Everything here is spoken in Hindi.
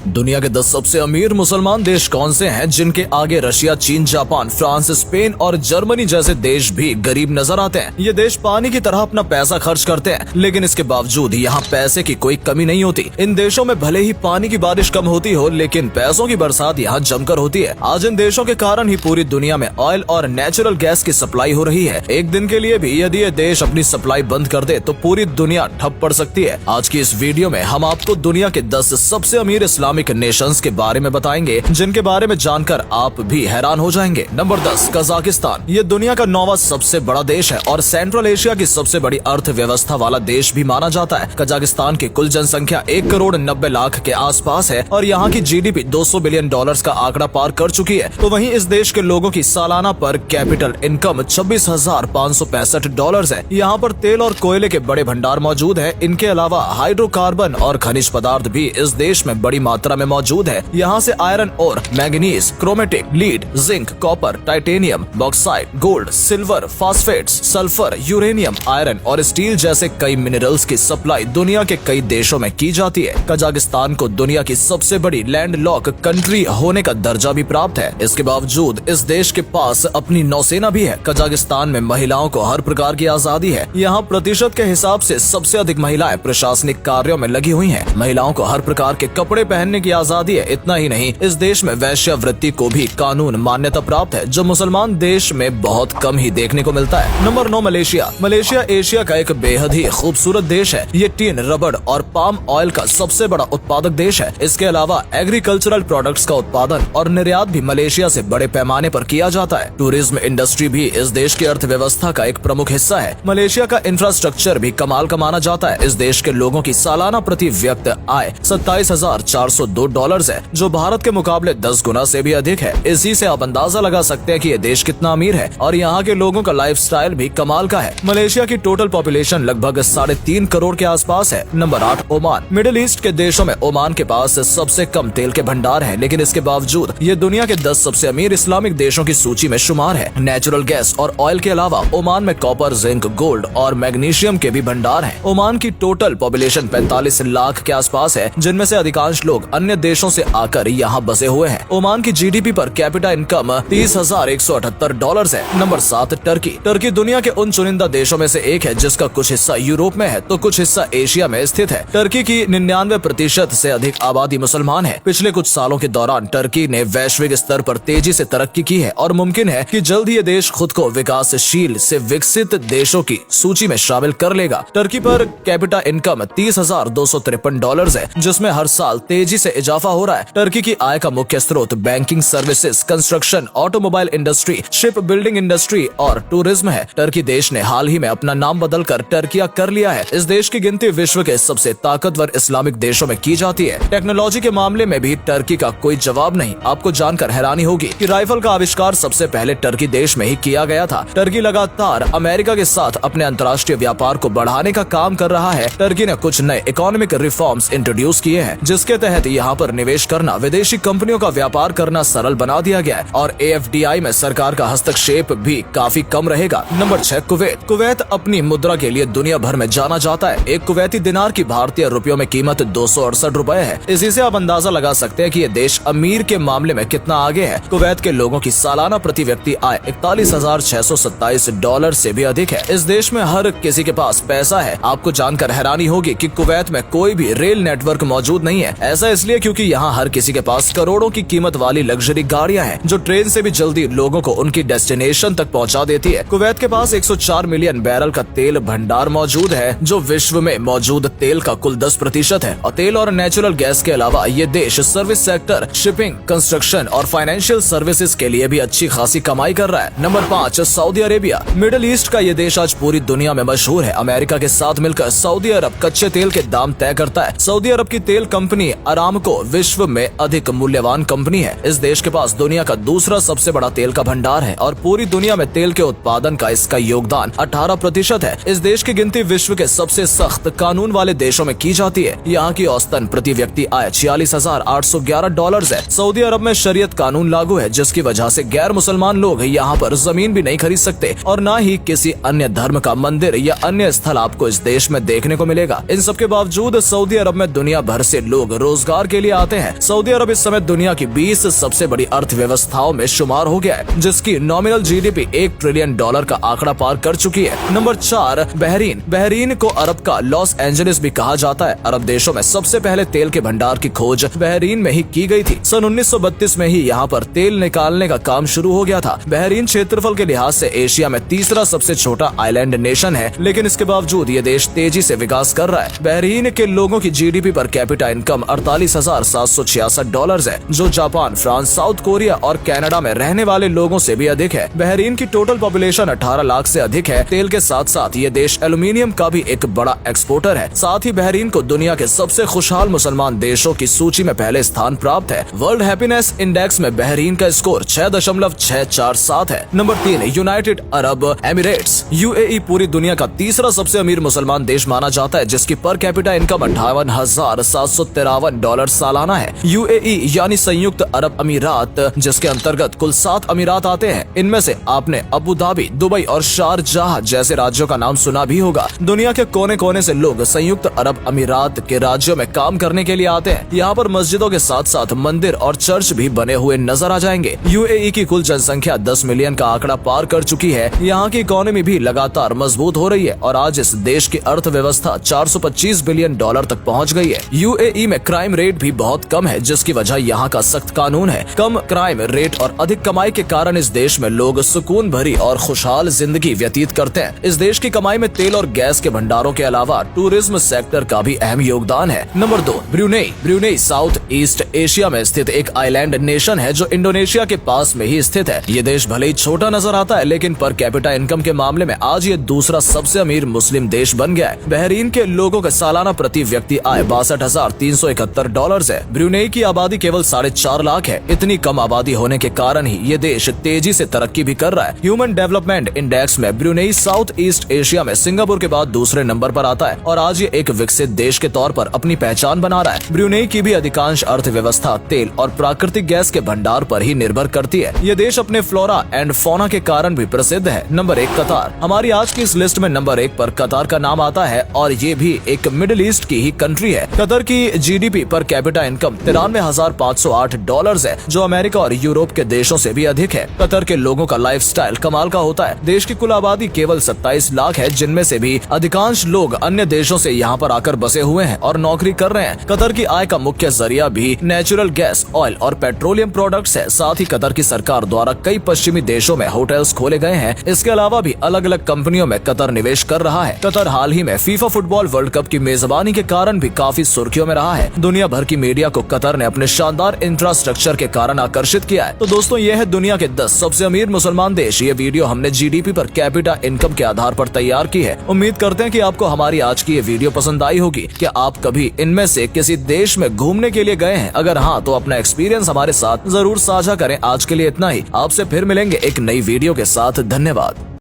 दुनिया के 10 सबसे अमीर मुसलमान देश कौन से हैं जिनके आगे रशिया, चीन, जापान, फ्रांस, स्पेन और जर्मनी जैसे देश भी गरीब नजर आते हैं। ये देश पानी की तरह अपना पैसा खर्च करते हैं, लेकिन इसके बावजूद यहाँ पैसे की कोई कमी नहीं होती। इन देशों में भले ही पानी की बारिश कम होती हो, लेकिन पैसों की बरसात यहाँ जमकर होती है। आज इन देशों के कारण ही पूरी दुनिया में ऑयल और नेचुरल गैस की सप्लाई हो रही है। एक दिन के लिए भी यदि ये देश अपनी सप्लाई बंद कर दे तो पूरी दुनिया ठप पड़ सकती है। आज की इस वीडियो में हम आपको दुनिया के 10 सबसे अमीर इस्लामिक नेशंस के बारे में बताएंगे, जिनके बारे में जानकर आप भी हैरान हो जाएंगे। Number 10, Kazakhstan. ये दुनिया का 9वां सबसे बड़ा देश है और सेंट्रल एशिया की सबसे बड़ी अर्थव्यवस्था वाला देश भी माना जाता है। कजाकिस्तान की कुल जनसंख्या 1 करोड़ 90 लाख के आसपास है और यहाँ की जीडीपी 200 बिलियन डॉलर्स का आंकड़ा पार कर चुकी है। तो वहीं इस देश के लोगों की सालाना पर कैपिटल इनकम 26,565 डॉलर्स है। यहाँ पर तेल और कोयले के बड़े भंडार मौजूद है। इनके अलावा हाइड्रोकार्बन और खनिज पदार्थ भी इस देश में बड़ी मात्रा में मौजूद है। यहाँ से आयरन और manganese, chromatic, lead, zinc, copper, titanium, bauxite, gold, silver, phosphates, sulphur, uranium, iron और स्टील जैसे कई मिनरल्स की सप्लाई दुनिया के कई देशों में की जाती है। कजाकिस्तान को दुनिया की सबसे बड़ी लैंडलॉक कंट्री होने का दर्जा भी प्राप्त है। इसके बावजूद इस देश के पास अपनी नौसेना भी है। कजाकिस्तान में महिलाओं को हर प्रकार की आजादी है। यहाँ प्रतिशत के हिसाब से सबसे अधिक महिलाएं प्रशासनिक कार्यों में लगी हुई हैं। महिलाओं को हर प्रकार के कपड़े पहनने की आजादी है। इतना ही नहीं, इस देश में वैश्यावृत्ति को भी कानून मान्यता प्राप्त है, जो मुसलमान देश में बहुत कम ही देखने को मिलता है। Number 9, Malaysia. मलेशिया एशिया का एक बेहद ही खूबसूरत देश है। ये टीन, रबड़ और पाम ऑयल का सबसे बड़ा उत्पादक देश है। इसके अलावा एग्रीकल्चरल प्रोडक्ट्स का उत्पादन और निर्यात भी मलेशिया से बड़े पैमाने पर किया जाता है। टूरिज्म इंडस्ट्री भी इस देश की अर्थव्यवस्था का एक प्रमुख हिस्सा है। मलेशिया का इंफ्रास्ट्रक्चर भी कमाल का माना जाता है। इस देश के लोगों की सालाना प्रति व्यक्ति आय 27,402 डॉलर्स है, जो भारत के मुकाबले 10 गुना से भी अधिक है। इसी से आप अंदाजा लगा सकते हैं कि ये देश कितना अमीर है और यहाँ के लोगों का लाइफस्टाइल भी कमाल का है। मलेशिया की टोटल पॉपुलेशन लगभग 3.5 करोड़ के आसपास है। Number 8, Oman. मिडिल ईस्ट के देशों में ओमान के पास सबसे कम तेल के भंडार है, लेकिन इसके बावजूद ये दुनिया के 10 सबसे अमीर इस्लामिक देशों की सूची में शुमार है। नेचुरल गैस और ऑयल के अलावा ओमान में कॉपर, जिंक, गोल्ड और मैग्नीशियम के भी भंडार हैं। ओमान की टोटल पॉपुलेशन 45 लाख के आसपास है, जिनमें से अधिकांश लोग अन्य देशों से आकर यहाँ बसे हुए हैं। ओमान की GDP per capita income 30,178 dollars है। Number 7, Turkey. टर्की दुनिया के उन चुनिंदा देशों में से एक है जिसका कुछ हिस्सा यूरोप में है तो कुछ हिस्सा एशिया में स्थित है। टर्की की 99% से अधिक आबादी मुसलमान है। पिछले कुछ सालों के दौरान टर्की ने वैश्विक स्तर पर तेजी से तरक्की की है और मुमकिन है कि जल्द ही ये देश खुद को विकासशील से विकसित देशों की सूची में शामिल कर लेगा। टर्की पर कैपिटा इनकम 30,253 डॉलर्स है, जिसमें हर साल तेजी से इजाफा हो रहा है। टर्की की आय का मुख्य स्रोत banking services, construction, automobile industry, ship building industry और टूरिज्म है। टर्की देश ने हाल ही में अपना नाम बदलकर टर्किया कर लिया है। इस देश की गिनती विश्व के सबसे ताकतवर इस्लामिक देशों में की जाती है। टेक्नोलॉजी के मामले में भी टर्की का कोई जवाब नहीं। आपको जानकर हैरानी होगी कि राइफल का आविष्कार सबसे पहले टर्की देश में ही किया गया था। टर्की लगातार अमेरिका के साथ अपने अंतर्राष्ट्रीय व्यापार को बढ़ाने का काम कर रहा है। टर्की ने कुछ नए इकोनॉमिक रिफॉर्म्स इंट्रोड्यूस किए हैं, जिसके तहत यहाँ पर निवेश करना, विदेशी कंपनियों का व्यापार करना सरल बना दिया गया है और AFDI में सरकार का हस्तक्षेप भी काफी कम रहेगा। Number 6, Kuwait. कुवैत अपनी मुद्रा के लिए दुनिया भर में जाना जाता है। एक कुवैती दिनार की भारतीय रुपयों में कीमत 268 रुपए है। इसी से आप अंदाजा लगा सकते हैं कि ये देश अमीर के मामले में कितना आगे है। कुवैत के लोगों की सालाना प्रति व्यक्ति आय 41,627 डॉलर से भी अधिक है। इस देश में हर किसी के पास पैसा है। आपको जानकर हैरानी होगी कि कुवैत में कोई भी रेल नेटवर्क मौजूद नहीं है। ऐसा इसलिए क्योंकि यहाँ हर किसी के पास करोड़ों की कीमत वाली लग्जरी गाड़ियाँ हैं, जो ट्रेन से भी जल्दी लोगों को उनकी डेस्टिनेशन तक पहुँचा देती है। कुवैत के पास 104 मिलियन बैरल का तेल भंडार मौजूद है, जो विश्व में मौजूद तेल का कुल 10% है। और तेल और नेचुरल गैस के अलावा ये देश सर्विस सेक्टर, शिपिंग, कंस्ट्रक्शन और फाइनेंशियल सर्विसेज के लिए भी अच्छी खासी कमाई कर रहा है। Number 5, Saudi Arabia. Middle east का ये देश आज पूरी दुनिया में मशहूर है। अमेरिका के साथ मिलकर सऊदी अरब कच्चे तेल के दाम तय करता है। सऊदी अरब की तेल कंपनी अरामको विश्व में अधिक मूल्यवान कंपनी है। इस देश के पास दुनिया का दूसरा सबसे बड़ा तेल का भंडार है और पूरी दुनिया में तेल के उत्पादन का इसका योगदान 18% है। इस देश की गिनती विश्व के सबसे सख्त कानून वाले देशों में की जाती है। यहाँ की औसतन प्रति व्यक्ति आय 46,811 डॉलर्स है। सऊदी अरब में शरीयत कानून लागू है, जिसकी वजह से गैर मुसलमान लोग यहाँ पर जमीन भी नहीं खरीद सकते और न ही किसी अन्य धर्म का मंदिर या अन्य स्थल आपको इस देश में देखने को मिलेगा। इन सब के बावजूद सऊदी अरब में दुनिया भर से लोग रोजगार रोजगार के लिए आते हैं। सऊदी अरब इस समय दुनिया की 20 सबसे बड़ी अर्थव्यवस्थाओं में शुमार हो गया है, जिसकी नॉमिनल जीडीपी $1 ट्रिलियन का आंकड़ा पार कर चुकी है। Number 4 Bahrain. बहरीन को अरब का लॉस एंजलिस भी कहा जाता है। अरब देशों में सबसे पहले तेल के भंडार की खोज बहरीन में ही की गई थी। सन 1932 में ही यहाँ पर तेल निकालने का काम शुरू हो गया था। बहरीन क्षेत्रफल के लिहाज से एशिया में तीसरा सबसे छोटा आइलैंड नेशन है, लेकिन इसके बावजूद ये देश तेजी से विकास कर रहा है। बहरीन के लोगों की जीडीपी पर कैपिटा इनकम $48,766 है, जो जापान, फ्रांस, साउथ कोरिया और कनाडा में रहने वाले लोगों से भी अधिक है। बहरीन की टोटल पॉपुलेशन 18 लाख से अधिक है। तेल के साथ साथ ये देश एल्यूमिनियम का भी एक बड़ा एक्सपोर्टर है। साथ ही बहरीन को दुनिया के सबसे खुशहाल मुसलमान देशों की सूची में पहले स्थान प्राप्त है। वर्ल्ड हैप्पीनेस इंडेक्स में बहरीन का स्कोर 6.647 है। Number 3 United Arab Emirates. UAE पूरी दुनिया का तीसरा सबसे अमीर मुसलमान देश माना जाता है, जिसकी पर कैपिटा इनकम $58,753 सालाना है। यूएई यानी संयुक्त अरब अमीरात, जिसके अंतर्गत कुल 7 अमीरात आते हैं। इनमें से आपने अबू धाबी, दुबई और शारजाह जैसे राज्यों का नाम सुना भी होगा। दुनिया के कोने कोने से लोग संयुक्त अरब अमीरात के राज्यों में काम करने के लिए आते हैं। यहाँ पर मस्जिदों के साथ साथ मंदिर और चर्च भी बने हुए नजर आ जाएंगे। यूएई की कुल जनसंख्या 10 मिलियन का आंकड़ा पार कर चुकी है। यहाँ की इकोनॉमी भी लगातार मजबूत हो रही है और आज इस देश की अर्थव्यवस्था $425 बिलियन तक पहुँच गई है। यूएई में क्राइम रेट भी बहुत कम है, जिसकी वजह यहाँ का सख्त कानून है। कम क्राइम रेट और अधिक कमाई के कारण इस देश में लोग सुकून भरी और खुशहाल जिंदगी व्यतीत करते हैं। इस देश की कमाई में तेल और गैस के भंडारों के अलावा टूरिज्म सेक्टर का भी अहम योगदान है। Number 2 Brunei. Brunei south east Asia में स्थित एक आइलैंड नेशन है, जो इंडोनेशिया के पास में ही स्थित है। ये देश भले ही छोटा नजर आता है, लेकिन पर कैपिटा इनकम के मामले में आज ये दूसरा सबसे अमीर मुस्लिम देश बन गया है। बहरीन के लोगों का सालाना प्रति व्यक्ति आय $62,371 है। ब्रुनेई की आबादी केवल 4.5 लाख है। इतनी कम आबादी होने के कारण ही ये देश तेजी से तरक्की भी कर रहा है। ह्यूमन डेवलपमेंट इंडेक्स में ब्रुनेई साउथ ईस्ट एशिया में सिंगापुर के बाद दूसरे नंबर पर आता है और आज ये एक विकसित देश के तौर पर अपनी पहचान बना रहा है। ब्रुनेई की भी अधिकांश अर्थव्यवस्था तेल और प्राकृतिक गैस के भंडार पर ही निर्भर करती है। ये देश अपने फ्लोरा एंड फौना के कारण भी प्रसिद्ध है। नंबर 1 कतार। हमारी आज की इस लिस्ट में नंबर 1 पर कतार का नाम आता है और ये भी एक मिडिल ईस्ट की ही कंट्री है। कतर की जीडीपी पर कैपिटा इनकम $93,508 है, जो अमेरिका और यूरोप के देशों से भी अधिक है। कतर के लोगों का लाइफस्टाइल कमाल का होता है। देश की कुल आबादी केवल 27 लाख है, जिनमें से भी अधिकांश लोग अन्य देशों से यहाँ पर आकर बसे हुए हैं और नौकरी कर रहे हैं। कतर की आय का मुख्य जरिया भी नेचुरल गैस, ऑयल और पेट्रोलियम प्रोडक्ट्स है। साथ ही कतर की सरकार द्वारा कई पश्चिमी देशों में होटल्स खोले गए हैं। इसके अलावा भी अलग अलग कंपनियों में कतर निवेश कर रहा है। कतर हाल ही में फीफा फुटबॉल वर्ल्ड कप की मेजबानी के कारण भी काफी सुर्खियों में रहा है। दुनिया भर की मीडिया को कतर ने अपने शानदार इंफ्रास्ट्रक्चर के कारण आकर्षित किया है। तो दोस्तों, ये है दुनिया के 10 सबसे अमीर मुसलमान देश। ये वीडियो हमने जीडीपी पर कैपिटा इनकम के आधार पर तैयार की है। उम्मीद करते हैं कि आपको हमारी आज की ये वीडियो पसंद आई होगी। क्या आप कभी इनमें से किसी देश में घूमने के लिए गए हैं? अगर हाँ, तो अपना एक्सपीरियंस हमारे साथ जरूर साझा करें। आज के लिए इतना ही। आपसे फिर मिलेंगे एक नई वीडियो के साथ। धन्यवाद।